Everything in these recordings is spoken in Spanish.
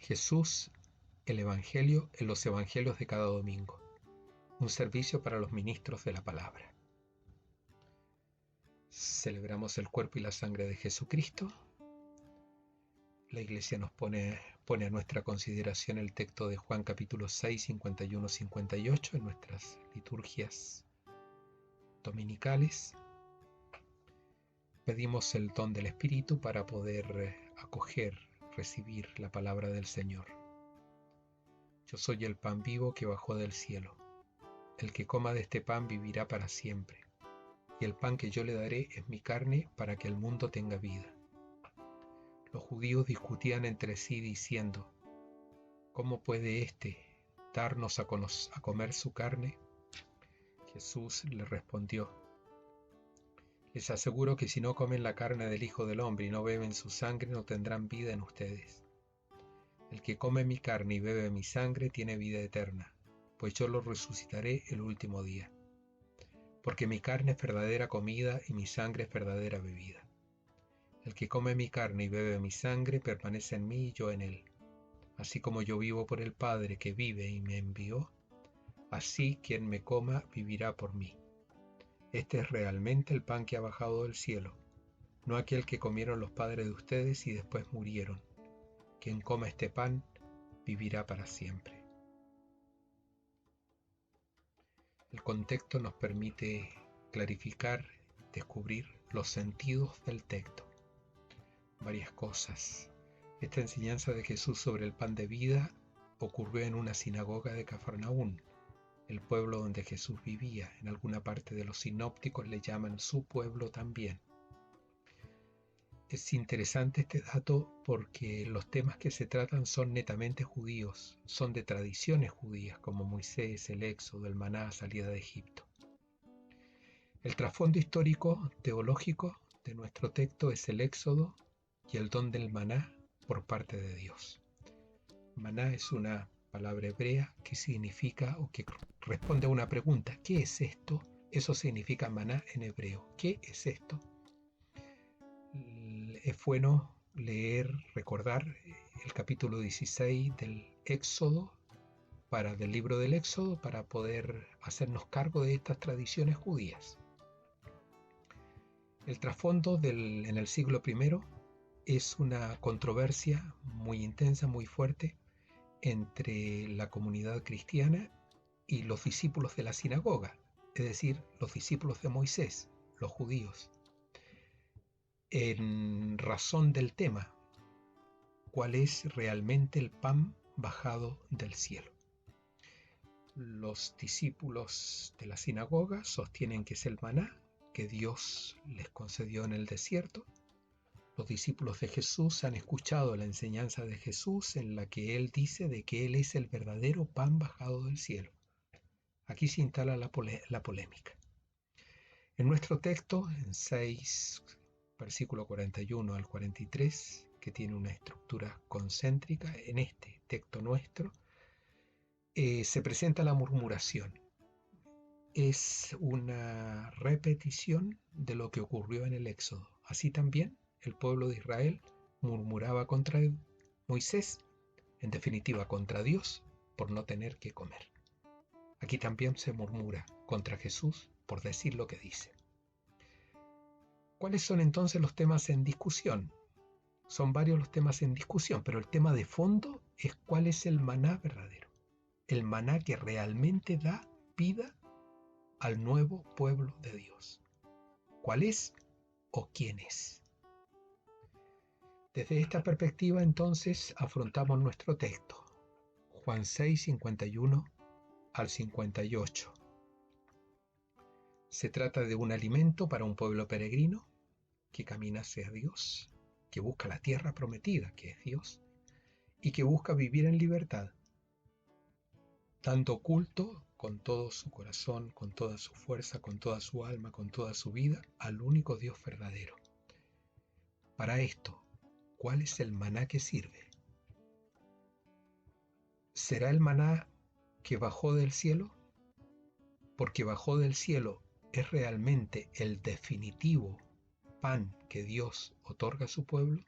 Jesús, el Evangelio en los Evangelios de cada domingo. Un servicio para los ministros de la palabra. Celebramos el cuerpo y la sangre de Jesucristo. La Iglesia nos pone a nuestra consideración el texto de Juan capítulo 6, 51-58 en nuestras liturgias dominicales. Pedimos el don del Espíritu para poder acoger, recibir la palabra del Señor. Yo soy el pan vivo que bajó del cielo. El que coma de este pan vivirá para siempre. Y el pan que yo le daré es mi carne para que el mundo tenga vida. Los judíos discutían entre sí diciendo: ¿cómo puede éste darnos a comer su carne? Jesús le respondió: les aseguro que si no comen la carne del Hijo del Hombre y no beben su sangre, no tendrán vida en ustedes. El que come mi carne y bebe mi sangre tiene vida eterna, pues yo lo resucitaré el último día. Porque mi carne es verdadera comida y mi sangre es verdadera bebida. El que come mi carne y bebe mi sangre permanece en mí y yo en él. Así como yo vivo por el Padre que vive y me envió, así quien me coma vivirá por mí. Este es realmente el pan que ha bajado del cielo, no aquel que comieron los padres de ustedes y después murieron. Quien coma este pan vivirá para siempre. El contexto nos permite clarificar, descubrir los sentidos del texto. Varias cosas. Esta enseñanza de Jesús sobre el pan de vida ocurrió en una sinagoga de Cafarnaún, el pueblo donde Jesús vivía. En alguna parte de los sinópticos le llaman su pueblo también. Es interesante este dato porque los temas que se tratan son netamente judíos, son de tradiciones judías como Moisés, el Éxodo, el maná, salida de Egipto. El trasfondo histórico, teológico de nuestro texto es el Éxodo y el don del maná por parte de Dios. Maná es una palabra hebrea que significa o que responde a una pregunta: ¿qué es esto? Eso significa maná en hebreo. ¿Qué es esto? Es bueno leer, recordar el capítulo 16 del Éxodo, del libro del Éxodo, para poder hacernos cargo de estas tradiciones judías. El trasfondo en el siglo I es una controversia muy intensa, muy fuerte, entre la comunidad cristiana y los discípulos de la sinagoga, es decir, los discípulos de Moisés, los judíos, en razón del tema: ¿cuál es realmente el pan bajado del cielo? Los discípulos de la sinagoga sostienen que es el maná que Dios les concedió en el desierto. Los discípulos de Jesús han escuchado la enseñanza de Jesús en la que Él dice de que Él es el verdadero pan bajado del cielo. Aquí se instala la polémica. En nuestro texto, en 6, versículo 41 al 43, que tiene una estructura concéntrica, en este texto nuestro, se presenta la murmuración. Es una repetición de lo que ocurrió en el Éxodo. Así también el pueblo de Israel murmuraba contra Moisés, en definitiva contra Dios, por no tener que comer. Aquí también se murmura contra Jesús por decir lo que dice. ¿Cuáles son entonces los temas en discusión? Son varios los temas en discusión, pero el tema de fondo es cuál es el maná verdadero, el maná que realmente da vida al nuevo pueblo de Dios. ¿Cuál es o quién es? Desde esta perspectiva entonces afrontamos nuestro texto, Juan 6, 51 al 58. Se trata de un alimento para un pueblo peregrino que camina hacia Dios, que busca la tierra prometida, que es Dios, y que busca vivir en libertad, dando culto con todo su corazón, con toda su fuerza, con toda su alma, con toda su vida, al único Dios verdadero. Para esto, ¿cuál es el maná que sirve? ¿Será el maná que bajó del cielo? Porque bajó del cielo es realmente el definitivo pan que Dios otorga a su pueblo.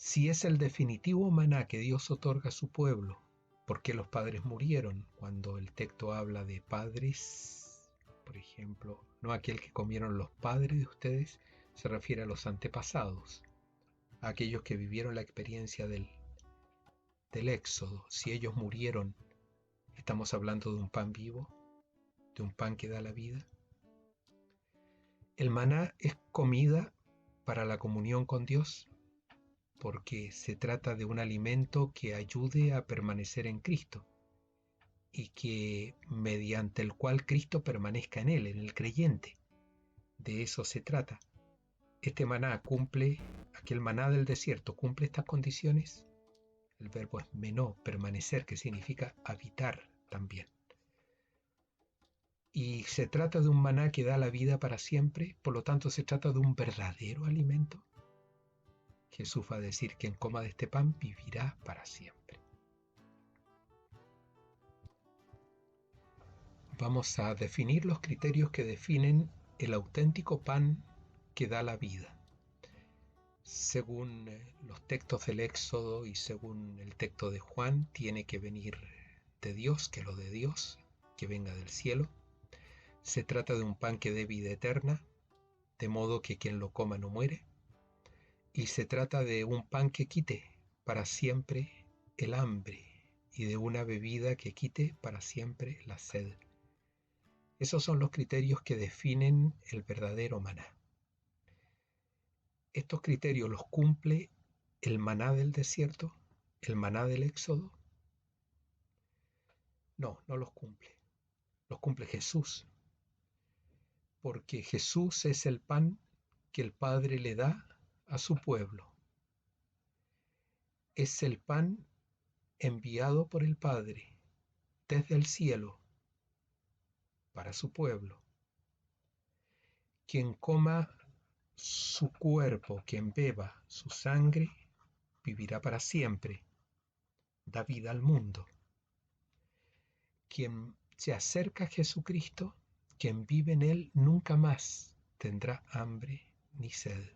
Si es el definitivo maná que Dios otorga a su pueblo, ¿por qué los padres murieron? Cuando el texto habla de padres, por ejemplo, no aquel que comieron los padres de ustedes, se refiere a los antepasados, a aquellos que vivieron la experiencia del éxodo. Si ellos murieron, estamos hablando de un pan vivo, de un pan que da la vida. El maná es comida para la comunión con Dios, porque se trata de un alimento que ayude a permanecer en Cristo y que mediante el cual Cristo permanezca en él, en el creyente. De eso se trata. Este maná cumple, aquel maná del desierto, cumple estas condiciones. El verbo es menó, permanecer, que significa habitar también. Y se trata de un maná que da la vida para siempre, por lo tanto se trata de un verdadero alimento. Jesús va a decir: quien coma de este pan vivirá para siempre. Vamos a definir los criterios que definen el auténtico pan que da la vida. Según los textos del Éxodo y según el texto de Juan, tiene que venir de Dios, que lo de Dios, que venga del cielo. Se trata de un pan que dé vida eterna, de modo que quien lo coma no muere. Y se trata de un pan que quite para siempre el hambre y de una bebida que quite para siempre la sed. Esos son los criterios que definen el verdadero maná. ¿Estos criterios los cumple el maná del desierto, el maná del Éxodo? No, no los cumple. Los cumple Jesús. Porque Jesús es el pan que el Padre le da a su pueblo. Es el pan enviado por el Padre desde el cielo para su pueblo. Quien coma su cuerpo, quien beba su sangre, vivirá para siempre, da vida al mundo. Quien se acerca a Jesucristo, quien vive en él, nunca más tendrá hambre ni sed.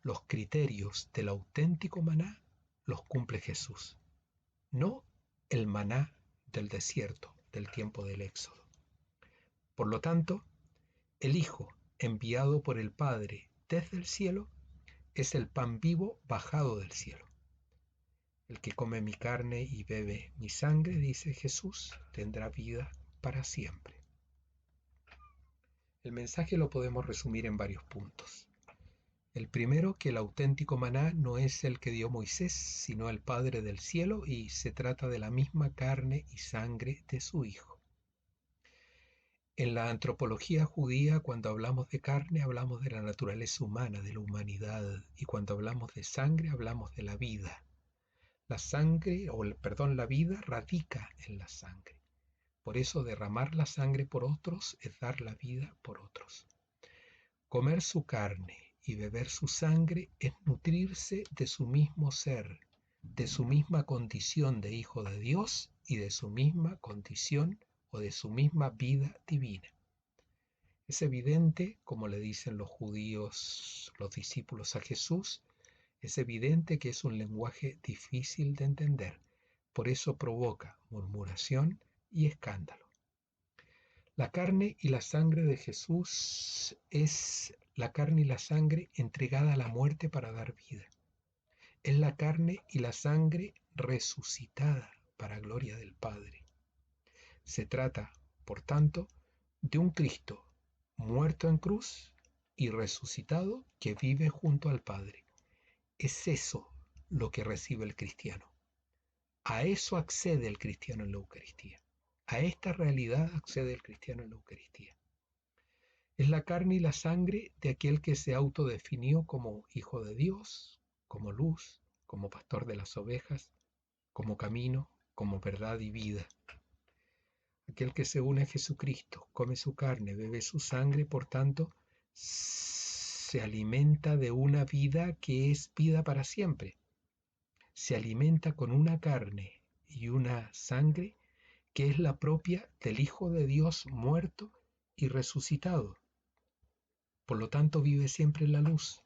Los criterios del auténtico maná los cumple Jesús, no el maná del desierto, del tiempo del Éxodo. Por lo tanto, el Hijo, enviado por el Padre desde el cielo, es el pan vivo bajado del cielo. El que come mi carne y bebe mi sangre, dice Jesús, tendrá vida para siempre. El mensaje lo podemos resumir en varios puntos. El primero, que el auténtico maná no es el que dio Moisés, sino el Padre del cielo, y se trata de la misma carne y sangre de su Hijo. En la antropología judía, cuando hablamos de carne, hablamos de la naturaleza humana, de la humanidad, y cuando hablamos de sangre, hablamos de la vida. La vida radica en la sangre. Por eso derramar la sangre por otros es dar la vida por otros. Comer su carne y beber su sangre es nutrirse de su mismo ser, de su misma condición de hijo de Dios y de su misma condición o de su misma vida divina. Es evidente, como le dicen los judíos, los discípulos a Jesús, es evidente que es un lenguaje difícil de entender, por eso provoca murmuración y escándalo. La carne y la sangre de Jesús es la carne y la sangre entregada a la muerte para dar vida. Es la carne y la sangre resucitada para gloria del Padre. Se trata, por tanto, de un Cristo muerto en cruz y resucitado que vive junto al Padre. Es eso lo que recibe el cristiano. A eso accede el cristiano en la Eucaristía. A esta realidad accede el cristiano en la Eucaristía. Es la carne y la sangre de aquel que se autodefinió como Hijo de Dios, como luz, como pastor de las ovejas, como camino, como verdad y vida. Aquel que se une a Jesucristo, come su carne, bebe su sangre, por tanto, se alimenta de una vida que es vida para siempre. Se alimenta con una carne y una sangre que es la propia del Hijo de Dios muerto y resucitado. Por lo tanto, vive siempre en la luz,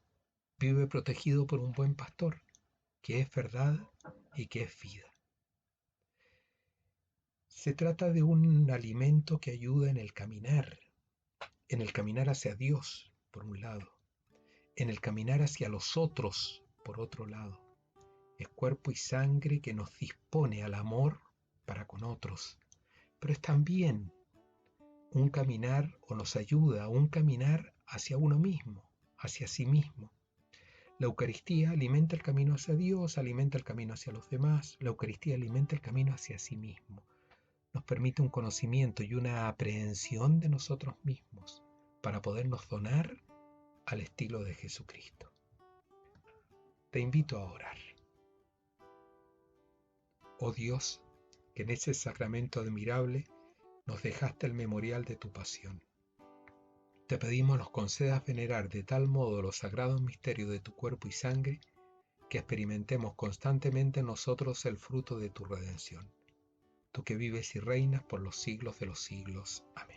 vive protegido por un buen pastor, que es verdad y que es vida. Se trata de un alimento que ayuda en el caminar hacia Dios, por un lado, en el caminar hacia los otros, por otro lado. Es cuerpo y sangre que nos dispone al amor para con otros, pero es también un caminar o nos ayuda a un caminar hacia uno mismo, hacia sí mismo. La Eucaristía alimenta el camino hacia Dios, alimenta el camino hacia los demás. La Eucaristía alimenta el camino hacia sí mismo. Nos permite un conocimiento y una aprehensión de nosotros mismos para podernos donar al estilo de Jesucristo. Te invito a orar. Oh Dios, que en ese sacramento admirable nos dejaste el memorial de tu pasión. Te pedimos nos concedas venerar de tal modo los sagrados misterios de tu cuerpo y sangre que experimentemos constantemente en nosotros el fruto de tu redención. Tú que vives y reinas por los siglos de los siglos. Amén.